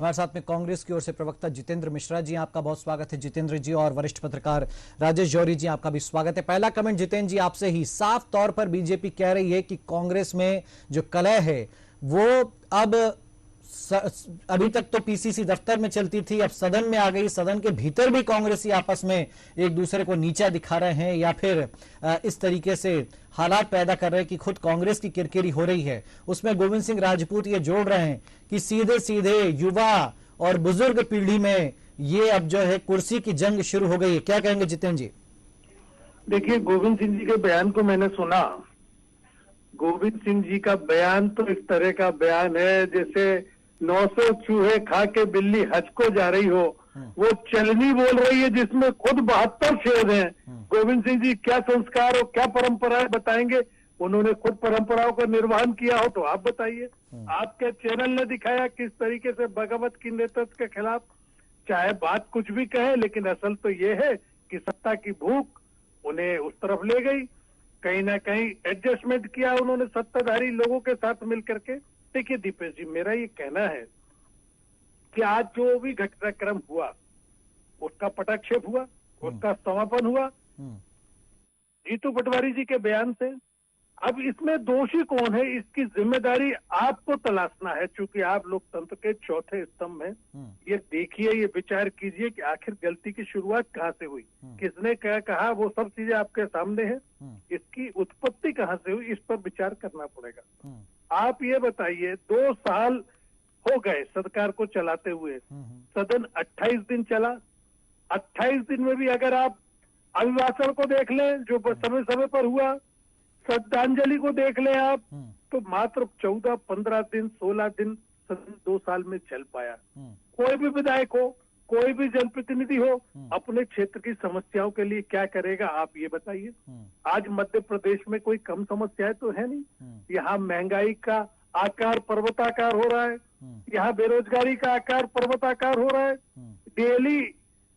हमारे साथ में कांग्रेस की ओर से प्रवक्ता जितेंद्र मिश्रा जी, आपका बहुत स्वागत है जितेंद्र जी, और वरिष्ठ पत्रकार राजेश जौहरी जी, आपका भी स्वागत है। पहला कमेंट जितेंद्र जी आपसे ही, साफ तौर पर बीजेपी कह रही है कि कांग्रेस में जो कलह है वो अब अभी तक तो पीसीसी दफ्तर में चलती थी, अब सदन में आ गई, सदन के भीतर भी कांग्रेसी आपस में एक दूसरे को नीचा दिखा रहे हैं या फिर इस तरीके से हालात पैदा कर रहे हैं कि खुद कांग्रेस की किरकिरी हो रही है। उसमें गोविंद सिंह राजपूत ये जोड़ रहे हैं कि सीधे सीधे युवा और बुजुर्ग पीढ़ी में ये अब जो है कुर्सी की जंग शुरू हो गई है। क्या कहेंगे जितेंद्र जी? देखिए, गोविंद सिंह जी के बयान को मैंने सुना। गोविंद सिंह जी का बयान तो इस तरह का बयान है जैसे 900 चूहे खा के बिल्ली हज को जा रही हो। वो चलनी बोल रही है जिसमें खुद 72 छेद हैं। गोविंद सिंह जी क्या संस्कार और क्या परंपराएं बताएंगे? उन्होंने खुद परंपराओं का निर्वहन किया हो तो आप बताइए। आपके चैनल ने दिखाया किस तरीके से बगावत की नेतृत्व के खिलाफ, चाहे बात कुछ भी कहे, लेकिन असल तो ये है कि सत्ता की भूख उन्हें उस तरफ ले गई। कहीं ना कहीं एडजस्टमेंट किया उन्होंने सत्ताधारी लोगों के साथ मिलकर के। देखिए दीपेश जी, मेरा ये कहना है कि आज जो भी घटनाक्रम हुआ उसका पटाक्षेप हुआ, उसका समापन हुआ जीतू पटवारी जी के बयान से। अब इसमें दोषी कौन है, इसकी जिम्मेदारी आपको तलाशना है, क्योंकि आप लोकतंत्र के चौथे स्तंभ हैं। ये देखिए, ये विचार कीजिए कि आखिर गलती की शुरुआत कहाँ से हुई, किसने क्या कहा, वो सब चीजें आपके सामने है। इसकी उत्पत्ति कहाँ से हुई, इस पर विचार करना पड़ेगा। आप ये बताइए, 2 साल हो गए सरकार को चलाते हुए, सदन 28 दिन चला। 28 दिन में भी अगर आप अभिभाषण को देख लें जो समय समय पर हुआ, श्रद्धांजलि को देख लें आप, तो मात्र 14, 15 दिन, 16 दिन सदन 2 साल में चल पाया। कोई भी विधायक हो, कोई भी जनप्रतिनिधि हो, अपने क्षेत्र की समस्याओं के लिए क्या करेगा, आप ये बताइए। आज मध्य प्रदेश में कोई कम समस्याएं तो है नहीं। यहाँ महंगाई का आकार पर्वताकार हो रहा है, यहाँ बेरोजगारी का आकार पर्वताकार हो रहा है। डेली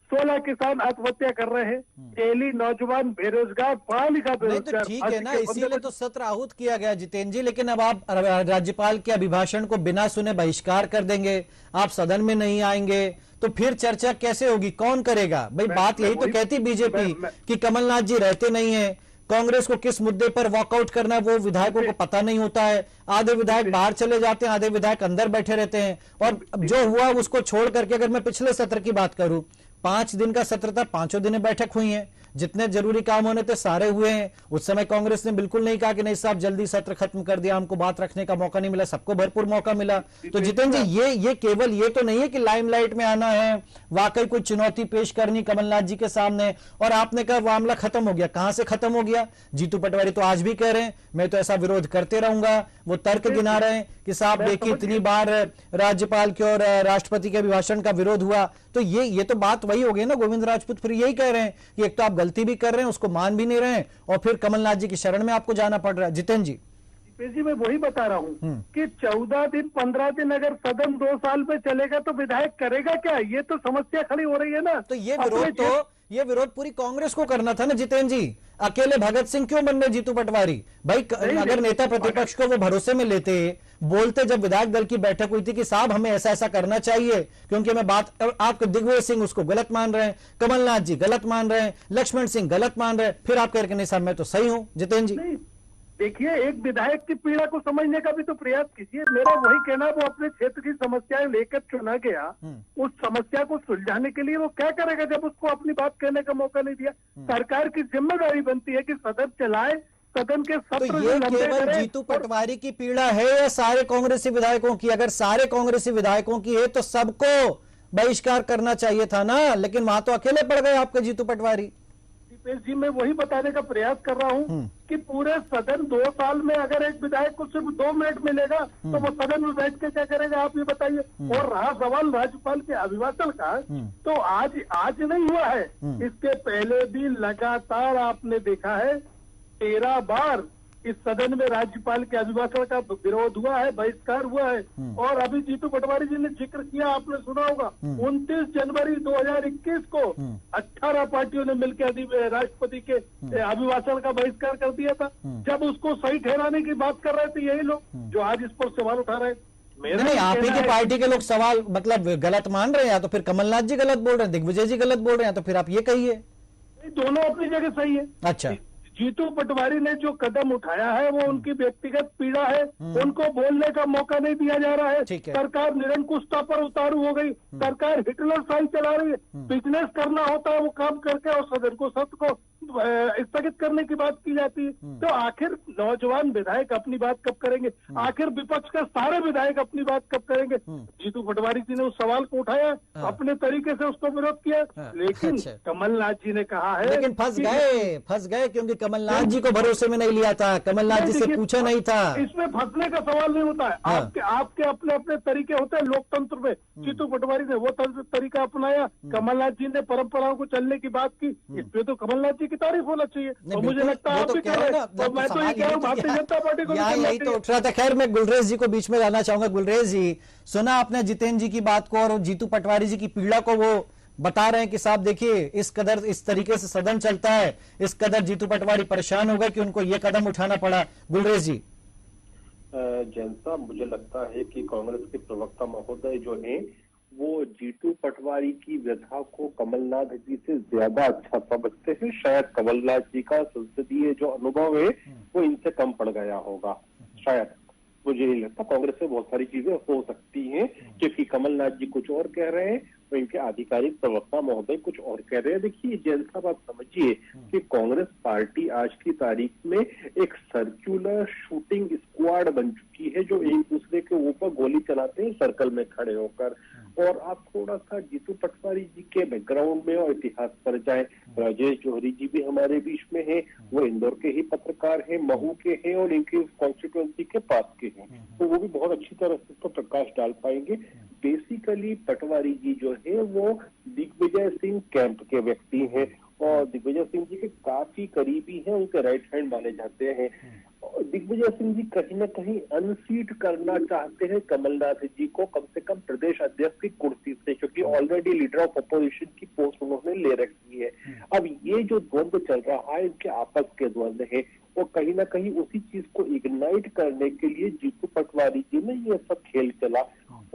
16 किसान आत्महत्या कर रहे हैं, डेली नौजवान बेरोजगार, पढ़ा लिखा बेरोजगार। तो ठीक है ना, इसीलिए तो सत्र आहूत किया गया जितेंद्र जी। लेकिन अब आप राज्यपाल के अभिभाषण को बिना सुने बहिष्कार कर देंगे, आप सदन में नहीं आएंगे, तो फिर चर्चा कैसे होगी, कौन करेगा? भाई बात यही तो कहती बीजेपी कि कमलनाथ जी रहते नहीं है, कांग्रेस को किस मुद्दे पर वॉकआउट करना है वो विधायकों को पता नहीं होता है। आधे विधायक बाहर चले जाते हैं, आधे विधायक अंदर बैठे रहते हैं। और जो हुआ उसको छोड़ करके अगर मैं पिछले सत्र की बात करूं, 5 दिन का सत्र था, 5 दिन बैठक हुई है, जितने जरूरी काम होने थे सारे हुए हैं। उस समय कांग्रेस ने बिल्कुल नहीं कहा कि नहीं साहब जल्दी सत्र खत्म कर दिया, हमको बात रखने का मौका नहीं मिला, सबको भरपूर मौका मिला। तो जितेंद्र जी, ये केवल ये तो नहीं है कि लाइमलाइट में आना है, वाकई कोई चुनौती पेश करनी कमलनाथ जी के सामने। और आपने कहा मामला खत्म हो गया, कहां से खत्म हो गया? जीतू पटवारी तो आज भी कह रहे हैं मैं तो ऐसा विरोध करते रहूंगा। वो तर्क गिना रहे हैं कि साहब देखिए इतनी बार राज्यपाल के और राष्ट्रपति के अभिभाषण का विरोध हुआ। तो ये तो बात वही हो गई ना, गोविंद राजपूत फिर यही कह रहे हैं कि एक तो आप गलती भी कर रहे हैं, उसको मान भी नहीं रहे हैं, और फिर कमलनाथ जी की शरण में आपको जाना पड़ रहा है। जितेंद्र जी, मैं वही बता रहा हूँ कि 14 दिन 15 दिन अगर सदन 2 साल में चलेगा तो विधायक करेगा क्या? ये तो समस्या खड़ी हो रही है ना। तो ये विरोध पूरी कांग्रेस को करना था ना जितेंद्र जी, अकेले भगत सिंह क्यों बन रहे जीतू पटवारी? भाई अगर नेता प्रतिपक्ष को वो भरोसे में लेते, बोलते जब विधायक दल की बैठक हुई थी कि साहब हमें ऐसा ऐसा करना चाहिए, क्योंकि हमें बात, आप दिग्विजय सिंह उसको गलत मान रहे हैं, कमलनाथ जी गलत मान रहे हैं, लक्ष्मण सिंह गलत मान रहे हैं, फिर आप कह रहे हैं नहीं साहब मैं तो सही हूं। जितेंद्र जी देखिए, एक विधायक की पीड़ा को समझने का भी तो प्रयास कीजिए। मेरा वही कहना, वो अपने क्षेत्र की समस्याएं लेकर चुना गया, उस समस्या को सुलझाने के लिए वो क्या करेगा जब उसको अपनी बात कहने का मौका नहीं दिया? सरकार की जिम्मेदारी बनती है कि सदन चलाए, सदन के सत्र। तो ये केवल जीतू पटवारी की पीड़ा है या सारे कांग्रेसी विधायकों की? अगर सारे कांग्रेसी विधायकों की है तो सबको बहिष्कार करना चाहिए था ना, लेकिन वहां तो अकेले पड़ गए आपके जीतू पटवारी। जी, मैं वही बताने का प्रयास कर रहा हूँ कि पूरे सदन 2 साल में अगर एक विधायक को सिर्फ 2 मिनट मिलेगा तो वो सदन में बैठ के क्या करेगा, आप ये बताइए। और रहा सवाल राज्यपाल के अभिभाषण का, तो आज नहीं हुआ है, इसके पहले भी लगातार आपने देखा है 13 बार इस सदन में राज्यपाल के अभिभाषण का विरोध हुआ है, बहिष्कार हुआ है। और अभी जीतू पटवारी जी ने जिक्र किया, आपने सुना होगा, 29 जनवरी 2021 को 18 पार्टियों ने मिलकर राष्ट्रपति के अभिभाषण का बहिष्कार कर दिया था। जब उसको सही ठहराने की बात कर रहे थे यही लोग जो आज इस पर सवाल उठा रहे हैं। मेरा नहीं, ये आप ही कहना की है- पार्टी के लोग सवाल मतलब गलत मान रहे हैं, या तो फिर कमलनाथ जी गलत बोल रहे हैं, दिग्विजय जी गलत बोल रहे हैं, तो फिर आप ये कहिए। दोनों अपनी जगह सही है। अच्छा। जीतू पटवारी ने जो कदम उठाया है वो उनकी व्यक्तिगत पीड़ा है, उनको बोलने का मौका नहीं दिया जा रहा है। ठीक है। सरकार निरंकुशता पर उतारू हो गई, सरकार हिटलर शाही चला रही है। बिजनेस करना होता है वो काम करके और सदन को सत्र को स्थगित करने की बात की जाती है। तो आखिर नौजवान विधायक अपनी बात कब करेंगे? आखिर विपक्ष के सारे विधायक अपनी बात कब करेंगे? जीतू पटवारी जी ने उस सवाल को उठाया, अपने तरीके से उसको विरोध किया, लेकिन अच्छा। कमलनाथ जी ने कहा है लेकिन फंस गए क्योंकि कमलनाथ जी को भरोसे में नहीं लिया था, कमलनाथ जी से देखिए, पूछा नहीं था। इसमें फंसने का सवाल नहीं होता है। हाँ। आपके अपने अपने तरीके होते हैं लोकतंत्र में। जीतू पटवारी ने वो तरीका अपनाया, कमलनाथ जी ने परंपराओं को चलने की बात की, इस पे तो कमलनाथ जी की तारीफ होना चाहिए। और मुझे लगता है आप भी कर रहे हैं, और मैं तो ये कह रहा हूँ भारतीय जनता पार्टी को भी करना यही तो चाहिए। उठ रहा था। खैर, मैं गुलरेज जी को बीच में लाना चाहूंगा। गुलरेज जी, सुना आपने जितेंद्र जी की बात को और जीतू पटवारी जी की पीड़ा को। वो बता रहे हैं कि साहब देखिए, इस कदर इस तरीके से सदन चलता है, इस कदर जीतू पटवारी परेशान हो गए कि उनको ये कदम उठाना पड़ा। गुलरेज जी। जैन साहब, मुझे लगता है कि कांग्रेस के प्रवक्ता महोदय जो हैं वो जीतू पटवारी की व्यथा को कमलनाथ जी से ज्यादा अच्छा समझते हैं। शायद कमलनाथ जी का संसदीय जो अनुभव है वो इनसे कम पड़ गया होगा, शायद। मुझे नहीं लगता। कांग्रेस में बहुत सारी चीजें हो सकती हैं, क्योंकि कमलनाथ जी कुछ और कह रहे हैं तो इनके आधिकारिक प्रवक्ता महोदय कुछ और कह रहे हैं। देखिए जैन साहब, आप समझिए कि कांग्रेस पार्टी आज की तारीख में एक सर्कुलर शूटिंग स्क्वाड बन चुकी है, जो एक दूसरे के ऊपर गोली चलाते हैं सर्कल में खड़े होकर। और आप थोड़ा सा जीतू पटवारी जी के बैकग्राउंड में और इतिहास पर जाए, राजेश जौहरी जी भी हमारे बीच में हैं, वो इंदौर के ही पत्रकार हैं, महू के हैं और इनकी कॉन्स्टिट्यूएंसी के पास के हैं, तो वो भी बहुत अच्छी तरह से इस पर प्रकाश डाल पाएंगे। बेसिकली पटवारी जी जो है वो दिग्विजय सिंह कैंप के व्यक्ति हैं और दिग्विजय सिंह जी के काफी करीबी हैं, उनके राइट हैंड माने जाते हैं। दिग्विजय सिंह जी कहीं न कहीं अनसीट करना चाहते हैं कमलनाथ जी को, कम से कम प्रदेश अध्यक्ष की कुर्सी से, क्योंकि ऑलरेडी लीडर ऑफ अपोजिशन की पोस्ट उन्होंने ले रखी है। अब ये जो द्वंद्व चल रहा है, इनके आपस के द्वंद्व है, और कहीं ना कहीं उसी चीज को इग्नाइट करने के लिए जीतू पटवारी जी ने ये सब खेल चला।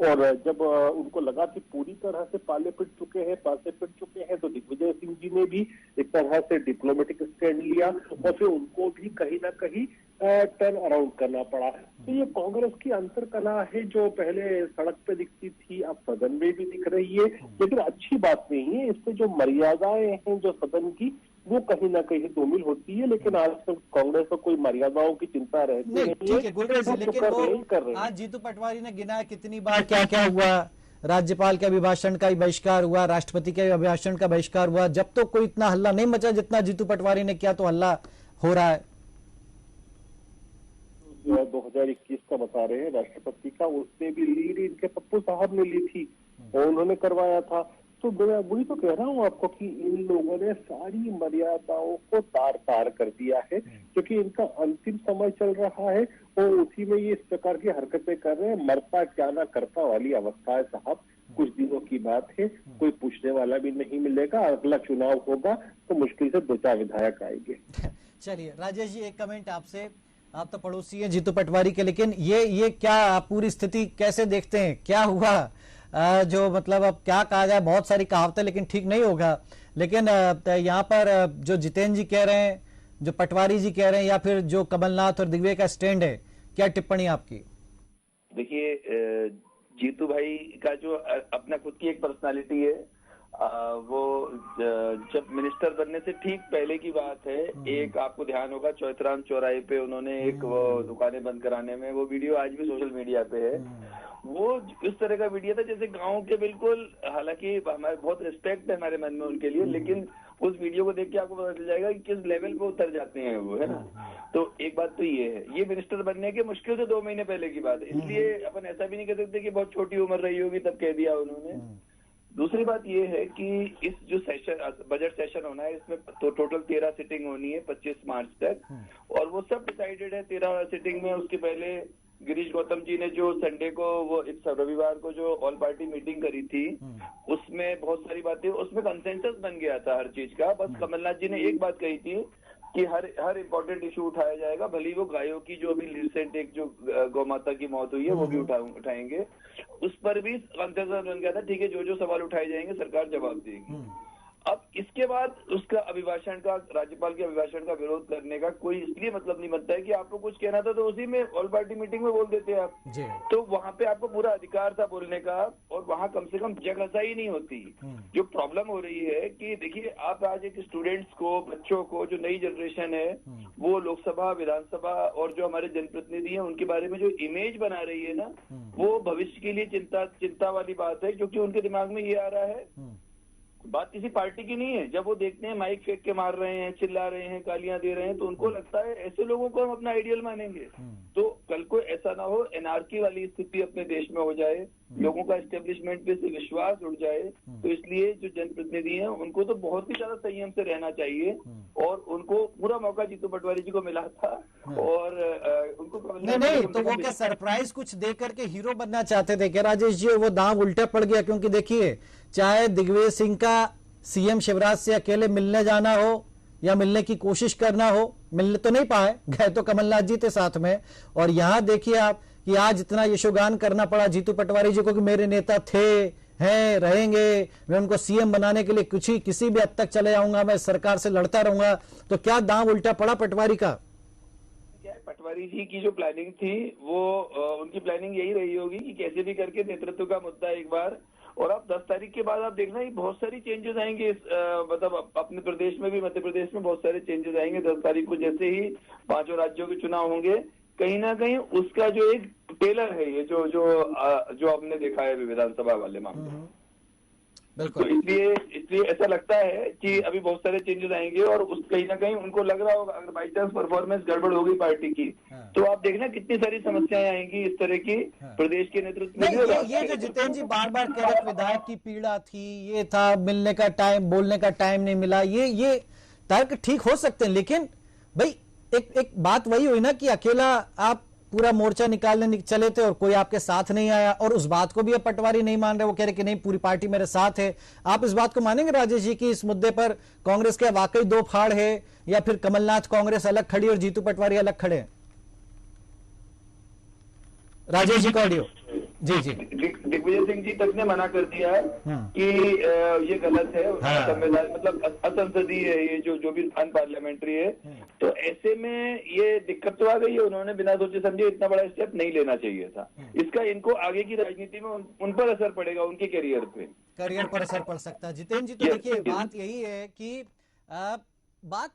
और जब उनको लगा कि पूरी तरह से पाले पिट चुके हैं, पासे पिट चुके हैं, तो दिग्विजय सिंह जी ने भी एक तरह से डिप्लोमेटिक स्टैंड लिया और फिर उनको भी कहीं ना कहीं टर्न अराउंड करना पड़ा। तो ये कांग्रेस की अंतर कला है, जो पहले सड़क पे दिखती थी अब सदन में भी दिख रही है, लेकिन अच्छी बात नहीं है। इससे जो मर्यादाएं हैं जो सदन की, वो कहीं ना कहीं धूमिल होती है, लेकिन आज तक कांग्रेस को कोई मर्यादाओं की चिंता रहती नहीं, नहीं ठीक है गुलरेज जी, लेकिन वो आज जीतू पटवारी ने गिनाया कितनी बार क्या क्या हुआ। राज्यपाल के अभिभाषण का बहिष्कार हुआ, राष्ट्रपति के अभिभाषण का बहिष्कार हुआ, जब तो कोई इतना हल्ला नहीं मचा जितना जीतू पटवारी ने किया, तो हल्ला हो रहा है। 2021 का बता रहे हैं राष्ट्रपति का, उसने भी लीड इनके पप्पू साहब ने ली थी और उन्होंने करवाया था। तो मैं वही तो कह रहा हूँ आपको कि इन लोगों ने सारी मर्यादाओं को तार तार कर दिया है, क्योंकि इनका अंतिम समय चल रहा है और उसी में ये इस प्रकार की हरकतें कर रहे हैं। मरता क्या ना करता वाली अवस्था है साहब। कुछ दिनों की बात है, कोई पूछने वाला भी नहीं मिलेगा। अगला चुनाव होगा तो मुश्किल से 2-4 विधायक आएंगे। चलिए राजेश जी, एक कमेंट आपसे। आप तो पड़ोसी हैं जीतू पटवारी के, लेकिन ये क्या आप पूरी स्थिति कैसे देखते हैं? क्या हुआ जो मतलब अब क्या कहा जाए, बहुत सारी कहावतें, लेकिन ठीक नहीं होगा। लेकिन यहाँ पर जो जितेंद्र जी कह रहे हैं, जो पटवारी जी कह रहे हैं, या फिर जो कमलनाथ और दिग्विजय का स्टैंड है, क्या टिप्पणी आपकी? देखिए, जीतू भाई का जो अपना खुद की एक पर्सनालिटी है, वो जब मिनिस्टर बनने से ठीक पहले की बात है, एक आपको ध्यान होगा चौथराम चौराहे पे उन्होंने एक वो दुकानें बंद कराने में, वो वीडियो आज भी सोशल मीडिया पे है। वो इस तरह का वीडियो था जैसे गांव के बिल्कुल, हालांकि हमारे बहुत रिस्पेक्ट है हमारे मन में उनके लिए, लेकिन उस वीडियो को देख के आपको पता चल जाएगा कि किस लेवल पे उतर जाते हैं वो, है ना। तो एक बात तो ये है, ये मिनिस्टर बनने के मुश्किल से 2 महीने पहले की बात है, इसलिए अपन ऐसा भी नहीं कह सकते कि बहुत छोटी उम्र रही होगी तब कह दिया उन्होंने। दूसरी बात ये है कि इस जो सेशन बजट सेशन होना है, इसमें तो टोटल 13 सिटिंग होनी है 25 मार्च तक, और वो सब डिसाइडेड है 13 सिटिंग में। उसके पहले गिरीश गौतम जी ने जो संडे को वो इस रविवार को जो ऑल पार्टी मीटिंग करी थी, उसमें बहुत सारी बातें, उसमें कंसेंसस बन गया था हर चीज का। बस कमलनाथ जी ने एक बात कही थी कि हर इम्पोर्टेंट इशू उठाया जाएगा, भले ही वो गायों की जो अभी रिसेंट एक जो गौ माता की मौत हुई है वो भी उठाएंगे, उस पर भी कंसेंसस बन गया था, ठीक है जो जो सवाल उठाए जाएंगे सरकार जवाब देगी। अब इसके बाद उसका अभिभाषण का, राज्यपाल के अभिभाषण का विरोध करने का कोई इसलिए मतलब नहीं बनता है कि आपको कुछ कहना था तो उसी में ऑल पार्टी मीटिंग में बोल देते आप जी। तो वहां पे आपको पूरा अधिकार था बोलने का, और वहां कम से कम जगहसाई नहीं होती। जो प्रॉब्लम हो रही है कि देखिए आप आज एक स्टूडेंट्स को, बच्चों को, जो नई जनरेशन है वो लोकसभा, विधानसभा और जो हमारे जनप्रतिनिधि हैं उनके बारे में जो इमेज बना रही है ना, वो भविष्य के लिए चिंता वाली बात है, क्योंकि उनके दिमाग में ये आ रहा है, बात किसी पार्टी की नहीं है। जब वो देखते हैं माइक फेंक के मार रहे हैं, चिल्ला रहे हैं, गालियां दे रहे हैं, तो उनको लगता है ऐसे लोगों को हम अपना आइडियल मानेंगे। तो कल को ऐसा ना हो, एनआरकी वाली स्थिति अपने देश में हो जाए, लोगों का एस्टेब्लिशमेंट पे से विश्वास उड़ जाए। तो इसलिए जो जनप्रतिनिधि हैं उनको तो बहुत ही ज्यादा संयम से रहना चाहिए, और उनको पूरा मौका जीतू पटवारी जी को मिला था, और उनको नहीं तो वो क्या सरप्राइज कुछ दे करके हीरो बनना चाहते थे क्या राजेश जी? वो दांव उल्टा पड़ गया, क्योंकि देखिए चाहे दिग्विजय सिंह का सीएम शिवराज से अकेले मिलने जाना हो या मिलने की कोशिश करना हो, मिलने तो नहीं पाए, गए तो कमलनाथ जी थे साथ में। और यहां देखिए आप कि आज इतना यशोगान करना पड़ा जीतू पटवारी जी को कि मेरे नेता थे, हैं, रहेंगे, मैं उनको सीएम बनाने के लिए किसी भी हद तक चले जाऊंगा, मैं सरकार से लड़ता रहूंगा। तो क्या दांव उल्टा पड़ा पटवारी का? पटवारी जी की जो प्लानिंग थी वो उनकी प्लानिंग यही रही होगी कि कैसे भी करके नेतृत्व का मुद्दा एक बार, और अब 10 तारीख के बाद आप देखना ही बहुत सारी चेंजेस आएंगे, मतलब अपने प्रदेश में भी, मध्य प्रदेश में बहुत सारे चेंजेस आएंगे 10 तारीख को। जैसे ही 5 राज्यों के चुनाव होंगे, कहीं ना कहीं उसका जो एक टेलर है ये जो हमने देखा है विधानसभा वाले मामले, तो इसलिए ऐसा लगता है कि अभी बहुत सारे चेंजेस आएंगे, और उस कहीं ना कहीं उनको लग रहा होगा अगर बाई चांस परफॉर्मेंस गड़बड़ होगी पार्टी की, तो आप देखना कितनी सारी समस्याएं आएंगी इस तरह की प्रदेश के नेतृत्व में। ये जो जितेंद्र जी बार बार कह रहे विधायक की पीड़ा थी, ये था, मिलने का टाइम, बोलने का टाइम नहीं मिला, ये तर्क ठीक हो सकते हैं, लेकिन भाई एक बात वही हुई ना कि अकेला आप पूरा मोर्चा निकालने चले थे और कोई आपके साथ नहीं आया, और उस बात को भी अब पटवारी नहीं मान रहे, वो कह रहे कि नहीं पूरी पार्टी मेरे साथ है। आप इस बात को मानेंगे राजेश जी कि इस मुद्दे पर कांग्रेस के वाकई 2 फाड़ है, या फिर कमलनाथ कांग्रेस अलग खड़ी और जीतू पटवारी अलग खड़े हैं? राजेश जी का ऑडियो। जी दिग्विजय सिंह जी तक ने मना कर दिया है कि ये गलत है, संविधान मतलब असंसदीय है, ये जो भी अनपार्लियामेंट्री है। तो ऐसे में ये दिक्कत तो आ गई है, उन्होंने बिना सोचे समझे इतना बड़ा स्टेप नहीं लेना चाहिए था। इसका इनको आगे की राजनीति में उन पर असर पड़ेगा, उनके करियर पर असर पड़ सकता है। जितेंद्र जी तो देखिए बात यही है कि बात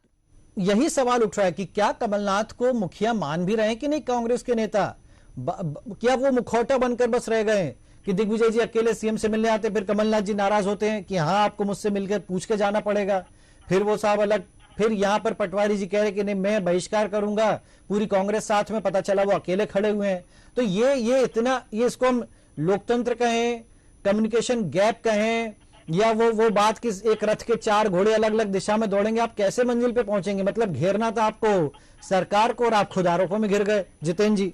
यही सवाल उठ रहा है कि क्या कमलनाथ को मुखिया मान भी रहे हैं कि नहीं कांग्रेस के नेता? क्या वो मुखौटा बनकर बस रह गए कि दिग्विजय जी अकेले सीएम से मिलने आते, फिर कमलनाथ जी नाराज होते हैं कि हाँ आपको मुझसे मिलकर पूछ के जाना पड़ेगा, फिर वो साहब अलग, फिर यहां पर पटवारी जी कह रहे कि नहीं मैं बहिष्कार करूंगा, पूरी कांग्रेस साथ में, पता चला वो अकेले खड़े हुए हैं। तो ये इसको हम लोकतंत्र कहें, कम्युनिकेशन गैप कहें, या वो बात कि एक रथ के 4 घोड़े अलग अलग दिशा में दौड़ेंगे, आप कैसे मंजिल पे पहुंचेंगे? मतलब घेरना था आपको सरकार को और आप खुद आरोपों में घिर गए। जितेंद्र जी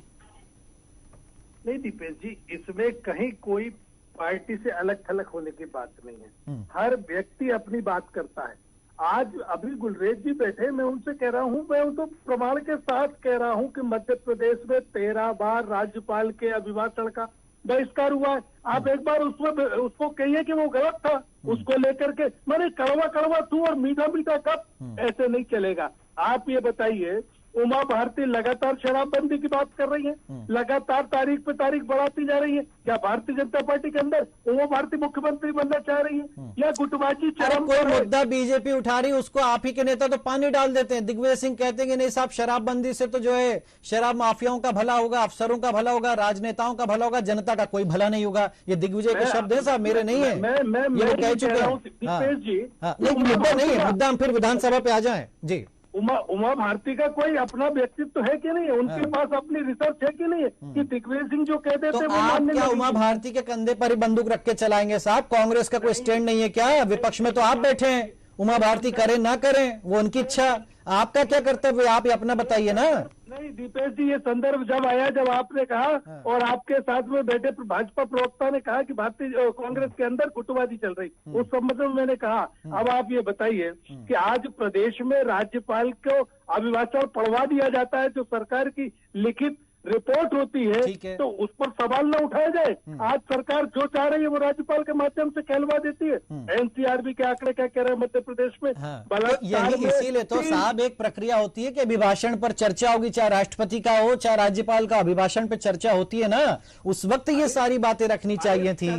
नहीं दीपेश जी, इसमें कहीं कोई पार्टी से अलग थलग होने की बात नहीं है। हर व्यक्ति अपनी बात करता है। आज अभी गुलरेज जी बैठे, मैं उनसे कह रहा हूं, मैं उनको प्रमाण के साथ कह रहा हूं कि मध्य प्रदेश में 13 बार राज्यपाल के अभिभाषण का बहिष्कार हुआ है। आप एक बार उसको कहिए कि वो गलत था, उसको लेकर के मैंने कड़वा तू और मीठा कप, ऐसे नहीं चलेगा। आप ये बताइए, उमा भारती लगातार शराबबंदी की बात कर रही है, लगातार तारीख पे तारीख बढ़ाती जा रही है। क्या भारतीय जनता पार्टी के अंदर उमा भारती मुख्यमंत्री बनना चाह रही है, या गुटबाजी चरम? कोई मुद्दा बीजेपी उठा रही है, उसको आप ही के नेता तो पानी डाल देते हैं। दिग्विजय सिंह कहते हैं कि नहीं साहब, शराबबंदी से तो जो है शराब माफियाओं का भला होगा, अफसरों का भला होगा, राजनेताओं का भला होगा, जनता का कोई भला नहीं होगा। ये दिग्विजय के शब्द है साहब, मेरे नहीं है, ये कह चुके हैं। मुद्दा नहीं है, मुद्दा हम फिर विधानसभा पे आ जाए। जी, उमा भारती का कोई अपना व्यक्तित्व है कि नहीं है? उनके पास अपनी रिसर्च है कि नहीं है कि दिग्विजय सिंह जो कहते थे वो आप क्या उमा भारती के कंधे पर ही बंदूक रख के चलाएंगे साहब? कांग्रेस का कोई स्टैंड नहीं है क्या? विपक्ष में तो आप बैठे हैं, उमा भारती करें ना करें वो उनकी इच्छा, आपका क्या कर्तव्य आप ही अपना बताइए ना। नहीं दीपेश जी, ये संदर्भ जब आया जब आपने कहा और आपके साथ में बैठे भाजपा प्रवक्ता ने कहा कि भारतीय कांग्रेस के अंदर गुटबाजी चल रही, उस संबंध में मैंने कहा। अब आप ये बताइए कि आज प्रदेश में राज्यपाल को अभिभाषण पढ़वा दिया जाता है, जो सरकार की लिखित रिपोर्ट होती है, तो उस पर सवाल न उठाया जाए। आज सरकार जो चाह रही है वो राज्यपाल के माध्यम से कहलवा देती है। एनसीआरबी के आंकड़े क्या कह रहे हैं मध्य प्रदेश में? यही इसीलिए तो साहब एक प्रक्रिया होती है कि अभिभाषण पर चर्चा होगी, चाहे राष्ट्रपति का हो चाहे राज्यपाल का, अभिभाषण पर चर्चा होती है ना, उस वक्त ये सारी बातें रखनी चाहिए थी।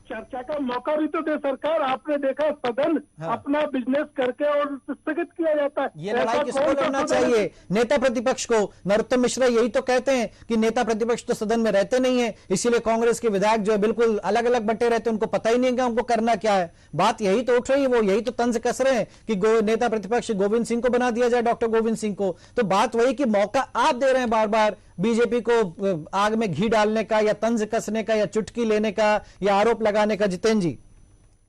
चर्चा का मौका भी तो दे सरकार। आपने देखा सदन अपना बिजनेस करके और स्थगित किया जाता है। ये लड़ाई किसको लड़ना चाहिए? नेता प्रतिपक्ष को। नरोत्तम मिश्रा यही तो कहते हैं कि नेता प्रतिपक्ष तो सदन में रहते नहीं है, इसीलिए कांग्रेस के विधायक जो है बिल्कुल अलग अलग बटे रहते हैं, उनको पता ही नहीं कि उनको करना क्या है। बात यही तो उठ रही है, वो यही तो तंज कस रहे हैं कि नेता प्रतिपक्ष गोविंद सिंह को बना दिया जाए, डॉक्टर गोविंद सिंह को। तो बात वही कि मौका आप दे रहे हैं बार बार बीजेपी को आग में घी डालने का या तंज कसने का या चुटकी लेने का या आरोप लगाने का। जितेंद्र जी,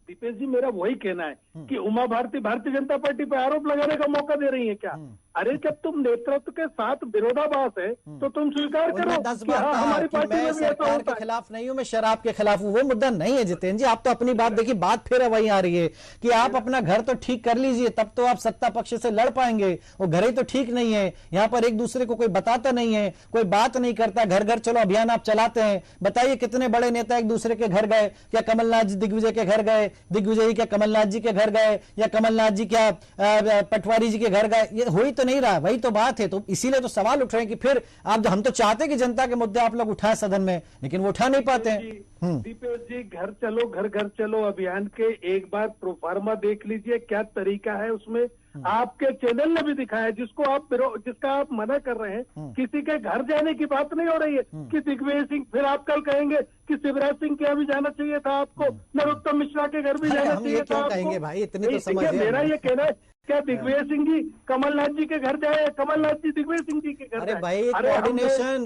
दीपेश जी, मेरा वही कहना है कि उमा भारती भारतीय जनता पार्टी पे आरोप लगाने का मौका दे रही है क्या? अरे जब तुम नेतृत्व के साथ विरोधाभास है तो तुम स्वीकार करो 10 कि बार हाँ, कहा हमारी कि पार्टी मैं में भी ऐसा सरकार होता के है। खिलाफ नहीं हूं, मैं शराब के खिलाफ हूं। वो मुद्दा नहीं है जितेंद्र जी, आप तो अपनी बात देखिए। बात फिर वही आ रही है कि आप अपना घर तो ठीक कर लीजिए, तब तो आप सत्ता पक्ष से लड़ पाएंगे। वो घर ही तो ठीक नहीं है, यहाँ पर एक दूसरे को कोई बताता नहीं है, कोई बात नहीं करता। घर घर चलो अभियान आप चलाते हैं, बताइए कितने बड़े नेता एक दूसरे के घर गए? क्या कमलनाथ जी दिग्विजय के घर गए? दिग्विजय जी क्या कमलनाथ जी के घर गए? या कमलनाथ जी क्या पटवारी जी के घर गए? ये हो ही तो नहीं रहा, वही तो बात है। तो इसीलिए तो सवाल उठ रहे हैं कि फिर आप, हम तो चाहते हैं कि जनता के मुद्दे आप लोग उठाएं सदन में, लेकिन वो उठा नहीं पाते हैं। दीपेश जी, घर चलो घर घर चलो अभियान के एक बार प्रोफार्मा देख लीजिए, क्या तरीका है उसमें। आपके चैनल ने भी दिखाया, जिसका आप मना कर रहे हैं। किसी के घर जाने की बात नहीं हो रही है कि दिग्विजय सिंह, फिर आप कल कहेंगे कि शिवराज सिंह के यहाँ भी जाना चाहिए था आपको, नरोत्तम मिश्रा के घर भी जाना चाहिए था आपको। कहेंगे भाई, इतनी तो समझ है। मेरा ये कहना है, क्या दिग्विजय सिंह जी कमलनाथ जी के घर जाए, कमलनाथ जी दिग्विजय सिंह जी के घर? अरे भाई,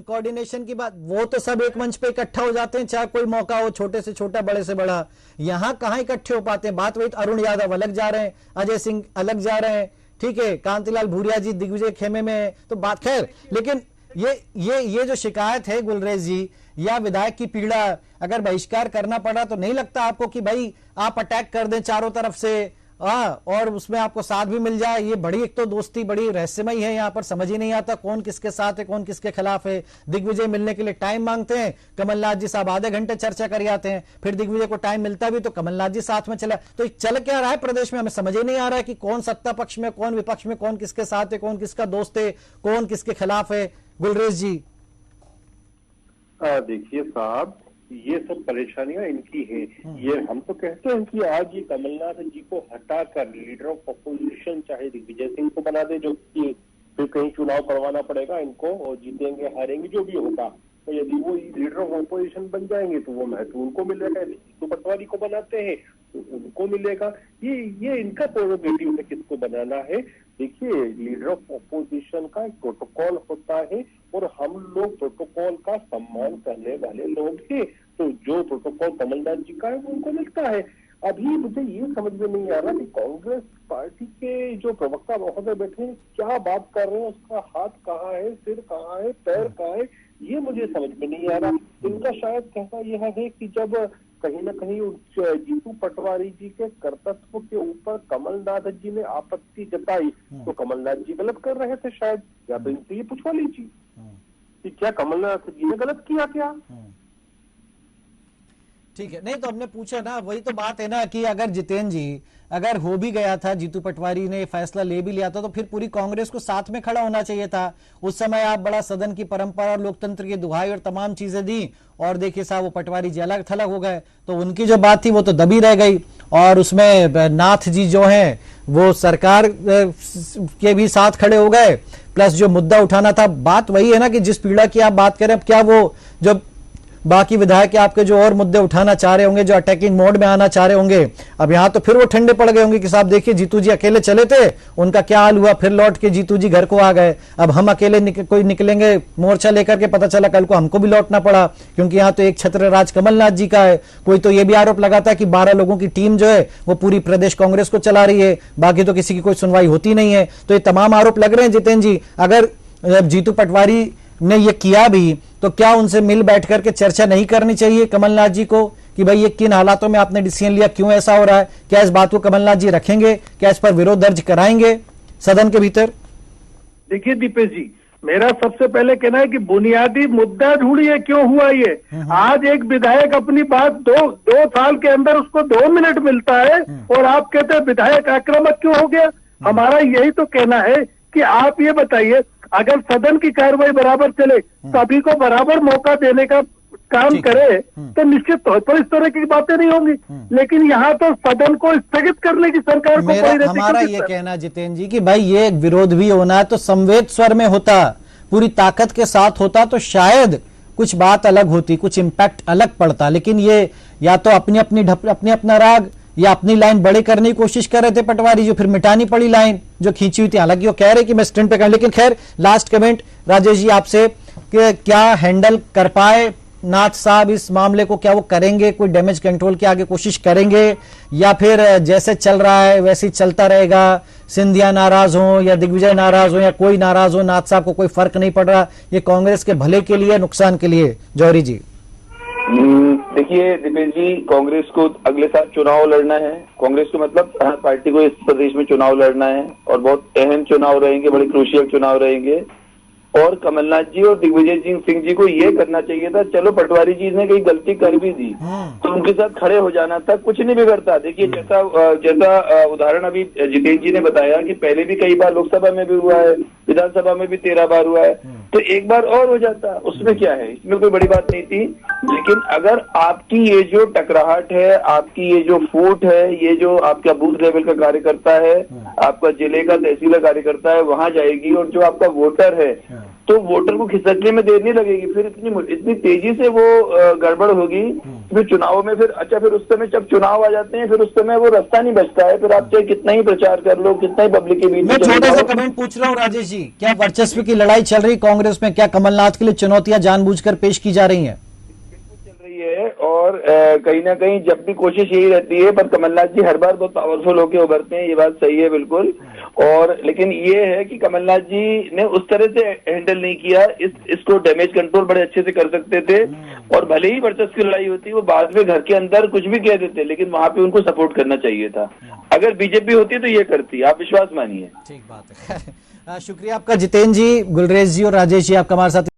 कोऑर्डिनेशन की बात, वो तो सब एक मंच पे इकट्ठा हो जाते हैं, चाहे कोई मौका हो, छोटे से छोटा बड़े से बड़ा। यहाँ कहाँ इकट्ठे हो पाते हैं? बात वही, अरुण यादव अलग जा रहे हैं, अजय सिंह अलग जा रहे हैं, ठीक है, कांतिलाल भूरिया जी दिग्विजय खेमे में, तो बात खैर। लेकिन ये जो शिकायत है गुलरेज जी, या विधायक की पीड़ा, अगर बहिष्कार करना पड़ा तो नहीं लगता आपको कि भाई आप अटैक कर दें चारों तरफ से, और उसमें आपको साथ भी मिल जाए? ये बड़ी, एक तो दोस्ती बड़ी रहस्यमय है, यहाँ पर समझ ही नहीं आता कौन किसके साथ है कौन किसके खिलाफ है। दिग्विजय मिलने के लिए टाइम मांगते हैं, कमलनाथ जी साहब आधे घंटे चर्चा कर आते हैं, फिर दिग्विजय को टाइम मिलता भी तो कमलनाथ जी साथ में चला। तो चल क्या रहा है प्रदेश में, हमें समझ ही नहीं आ रहा है कि कौन सत्ता पक्ष में, कौन विपक्ष में, कौन किसके साथ है, कौन किसका दोस्त है, कौन किसके खिलाफ है। गुलरेज जी, देखिए साहब, ये सब परेशानियां इनकी हैं। ये हम तो कहते हैं कि आज ये कमलनाथ जी को हटाकर लीडर ऑफ अपोजिशन चाहे दिग्विजय सिंह को बना दे, जो कि फिर कहीं चुनाव करवाना पड़ेगा इनको, और जीतेंगे हारेंगे जो भी होगा। तो यदि वो लीडर ऑफ अपोजिशन बन जाएंगे तो वो महत्व उनको मिलेगा। तो पटवारी को बनाते हैं तो उनको मिलेगा। ये इनका प्रोरोगेटिव है किसको बनाना है। देखिए, लीडर ऑफ अपोजिशन का एक प्रोटोकॉल होता है और हम लोग प्रोटोकॉल का सम्मान करने वाले लोग हैं। तो जो प्रोटोकॉल कमलनाथ जी का है वो उनको मिलता है। अभी मुझे ये समझ में नहीं आ रहा कि कांग्रेस पार्टी के जो प्रवक्ता महोदय बैठे हैं क्या बात कर रहे हैं, उसका हाथ कहाँ है, सिर कहाँ है, पैर कहाँ है, ये मुझे समझ में नहीं आ रहा। इनका शायद कहना यह है कि जब कहीं ना कहीं जीतू पटवारी जी के कर्तव्य के ऊपर कमलनाथ जी ने आपत्ति जताई तो कमलनाथ जी गलत कर रहे थे शायद, या तो इनसे ये पूछवा लीजिए कि क्या कमलनाथ जी ने गलत किया क्या। ठीक है, नहीं तो हमने पूछा ना, वही तो बात है ना कि अगर जितेंद्र जी, अगर हो भी गया था, जीतू पटवारी ने फैसला ले भी लिया था, तो फिर पूरी कांग्रेस को साथ में खड़ा होना चाहिए था। उस समय आप बड़ा सदन की परंपरा और लोकतंत्र की दुहाई और तमाम चीजें दी, और देखिए साहब वो पटवारी जी अलग थलग हो गए, तो उनकी जो बात थी वो तो दबी रह गई। और उसमें नाथ जी जो हैं वो सरकार के भी साथ खड़े हो गए, प्लस जो मुद्दा उठाना था, बात वही है ना कि जिस पीड़ा की आप बात करें, अब क्या वो जो बाकी विधायक आपके जो और मुद्दे उठाना चाह रहे होंगे, जो अटैकिंग मोड में आना चाह रहे होंगे, अब यहाँ तो फिर वो ठंडे पड़ गए होंगे कि साहब देखिए जीतू जी अकेले चले थे, उनका क्या हाल हुआ, फिर लौट के जीतू जी घर को आ गए। अब हम अकेले कोई निकलेंगे मोर्चा लेकर के, पता चला कल को हमको भी लौटना पड़ा, क्योंकि यहाँ तो एक छत्र राज कमलनाथ जी का है। कोई तो ये भी आरोप लगाता है कि 12 लोगों की टीम जो है वो पूरी प्रदेश कांग्रेस को चला रही है, बाकी तो किसी की कोई सुनवाई होती नहीं है। तो ये तमाम आरोप लग रहे हैं जितेंद्र जी। अगर जीतू पटवारी ने ये किया भी तो क्या उनसे मिल बैठ करके चर्चा नहीं करनी चाहिए कमलनाथ जी को कि भाई ये किन हालातों में आपने डिसीजन लिया, क्यों ऐसा हो रहा है? क्या इस बात को कमलनाथ जी रखेंगे? क्या इस पर विरोध दर्ज कराएंगे सदन के भीतर? देखिए दीपेश जी, मेरा सबसे पहले कहना है कि बुनियादी मुद्दा ढूंढिए क्यों हुआ ये। आज एक विधायक अपनी बात दो साल के अंदर उसको 2 मिनट मिलता है और आप कहते हैं विधायक आक्रामक क्यों हो गया। हमारा यही तो कहना है कि आप ये बताइए, अगर सदन की कार्रवाई बराबर चले, सभी को बराबर मौका देने का काम करे तो निश्चित तौर पर इस तरह की बातें नहीं होंगी। लेकिन यहाँ तो सदन को स्थगित करने की सरकार को कोई हमारा ये कहना जितेंद्र जी कि भाई ये विरोध भी होना है तो संवेद स्वर में होता, पूरी ताकत के साथ होता तो शायद कुछ बात अलग होती, कुछ इम्पैक्ट अलग पड़ता। लेकिन ये या तो अपनी अपना राग या अपनी लाइन बड़े करने की कोशिश कर रहे थे पटवारी जी, फिर मिटानी पड़ी लाइन जो खींची हुई थी। हालांकि वो कह रहे कि मैं स्टैंड पे कर, लेकिन खैर लास्ट कमेंट राजेश जी आपसे कि क्या हैंडल कर पाए नाथ साहब इस मामले को? क्या वो करेंगे, कोई डैमेज कंट्रोल की आगे कोशिश करेंगे, या फिर जैसे चल रहा है वैसे ही चलता रहेगा? सिंधिया नाराज हो या दिग्विजय नाराज हो या कोई नाराज हो, नाथ साहब को कोई फर्क नहीं पड़ रहा, ये कांग्रेस के भले के लिए नुकसान के लिए? जौहरी जी देखिए दीपेश जी, कांग्रेस को अगले साल चुनाव लड़ना है। कांग्रेस को मतलब हर पार्टी को इस प्रदेश में चुनाव लड़ना है और बहुत अहम चुनाव रहेंगे, बड़े क्रूशियल चुनाव रहेंगे। और कमलनाथ जी और दिग्विजय सिंह जी को ये करना चाहिए था, चलो पटवारी जी ने कहीं गलती कर भी दी तो उनके साथ खड़े हो जाना था, कुछ नहीं बिगड़ता। देखिए जैसा उदाहरण अभी जितेंद्र जी ने बताया कि पहले भी कई बार लोकसभा में भी हुआ है, विधानसभा में भी 13 बार हुआ है, तो एक बार और हो जाता, उसमें क्या है, इसमें कोई बड़ी बात नहीं थी। लेकिन अगर आपकी ये जो टकराहट है, आपकी ये जो फूट है, ये जो आपका बूथ लेवल का कार्यकर्ता है, आपका जिले का तहसील का कार्यकर्ता है, वहां जाएगी और जो आपका वोटर है तो वोटर को खिसकने में देर नहीं लगेगी, फिर इतनी तेजी से वो गड़बड़ होगी, फिर चुनाव में फिर फिर उस समय जब चुनाव आ जाते हैं फिर उस समय वो रास्ता नहीं बचता है, फिर आप चाहे कितना ही प्रचार कर लो, कितना ही पब्लिक के बीच में। मैं छोटा सा कमेंट पूछ रहा हूँ राजेश जी, क्या वर्चस्व की लड़ाई चल रही कांग्रेस में? क्या कमलनाथ के लिए चुनौतियां जानबूझकर पेश की जा रही हैं? है और कहीं ना कहीं जब भी कोशिश यही रहती है, पर कमलनाथ जी हर बार बहुत पावरफुल होके उभरते हैं, ये बात सही है बिल्कुल। और लेकिन ये है कि कमलनाथ जी ने उस तरह से हैंडल नहीं किया, इसको डैमेज कंट्रोल बड़े अच्छे से कर सकते थे और भले ही वर्चस्व की लड़ाई होती, वो बाद में घर के अंदर कुछ भी कह देते, लेकिन वहां पे उनको सपोर्ट करना चाहिए था। अगर बीजेपी होती तो ये करती, आप विश्वास मानिए। ठीक बात है। शुक्रिया आपका जितेंद्र जी, गुलरेज जी और राजेश जी, आपका हमारे साथ